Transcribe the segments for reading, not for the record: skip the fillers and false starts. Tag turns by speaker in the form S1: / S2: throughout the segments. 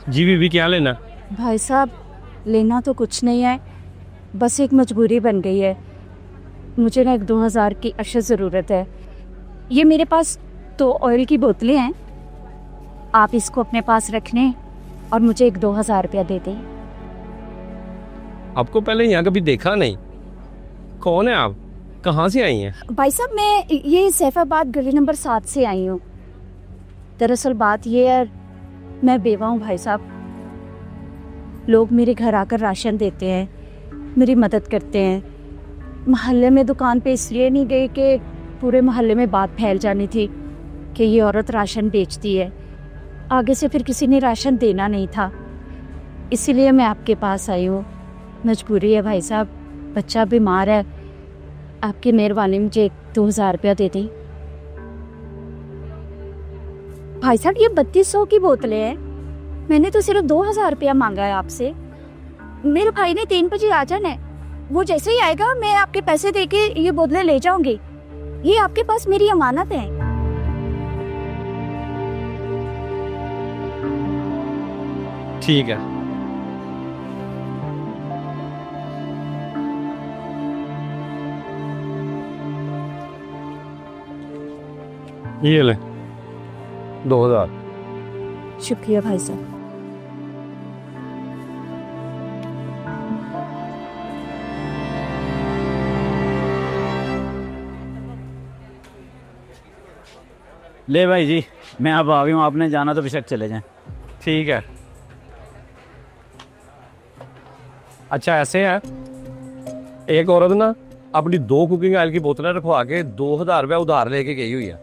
S1: जी बीबी, क्या लेना?
S2: भाई साहब, लेना तो कुछ नहीं है, बस एक मजबूरी बन गई है। मुझे ना एक 2000 की अशद ज़रूरत है। ये मेरे पास 2 ऑयल की बोतलें हैं, आप इसको अपने पास रख लें और मुझे एक 2000 रुपया दे दें।
S1: आपको पहले यहाँ कभी देखा नहीं। कौन है आप? कहाँ से आई हैं?
S2: भाई साहब, मैं ये सैफाबाद गली नंबर 7 से आई हूँ। दरअसल बात ये है, मैं बेवा हूँ भाई साहब। लोग मेरे घर आकर राशन देते हैं, मेरी मदद करते हैं। मोहल्ले में दुकान पे इसलिए नहीं गई कि पूरे मोहल्ले में बात फैल जानी थी कि ये औरत राशन बेचती है। आगे से फिर किसी ने राशन देना नहीं था, इसीलिए मैं आपके पास आई हूँ। मजबूरी है भाई साहब, बच्चा बीमार है, आपकी मेहरबानी मुझे 2000 रुपया दे दें। भाई साहब, ये 3200 की बोतलें हैं, मैंने तो सिर्फ 2000 रुपया मांगा है आपसे। मेरे भाई ने 3 बजे आ जाना है, वो जैसे ही आएगा मैं आपके पैसे देके ये बोतलें ले जाऊंगी। ये आपके पास मेरी अमानत है।
S1: ठीक है। ये ले 2000।
S2: शुक्रिया भाई साहब।
S3: ले भाई जी, मैं अब आ गई हूँ, आपने जाना तो बेशक चले जाएं।
S1: ठीक है। अच्छा ऐसे है, एक औरत ना अपनी 2 कुकिंग ऑयल की बोतलें रखवा के 2000 रुपया उधार लेके गई हुई है।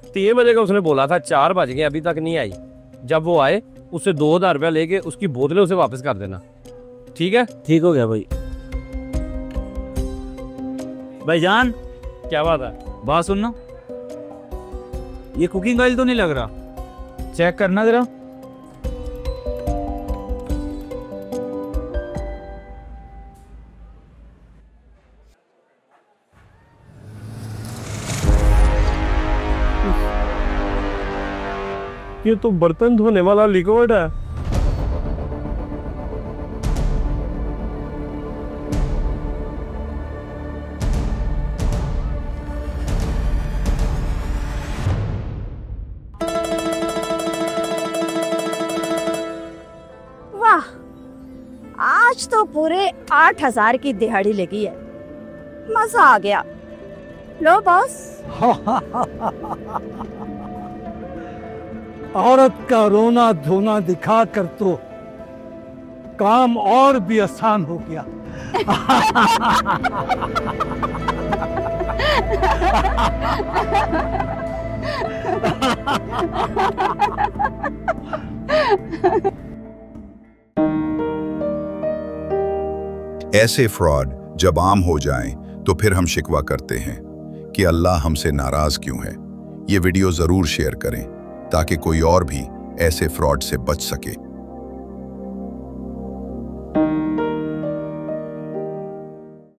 S1: 3 बजे का उसने बोला था, 4 बज गए अभी तक नहीं आई। जब वो आए उससे 2000 रुपया लेके उसकी बोतलें उसे वापस कर देना, ठीक है?
S3: ठीक हो गया भाई। भाईजान,
S1: क्या बात है?
S3: बात सुनना, ये कुकिंग ऑयल तो नहीं लग रहा, चेक करना जरा।
S1: ये तो बर्तन धोने वाला लिक्विड है।
S2: वाह, आज तो पूरे 8000 की दिहाड़ी लगी है, मजा आ गया। लो बॉस।
S4: औरत का रोना धोना दिखा कर तो काम और भी आसान हो गया।
S5: ऐसे फ्रॉड जब आम हो जाएं, तो फिर हम शिकवा करते हैं कि अल्लाह हमसे नाराज क्यों है। ये वीडियो जरूर शेयर करें ताकि कोई और भी ऐसे फ्रॉड से बच सके।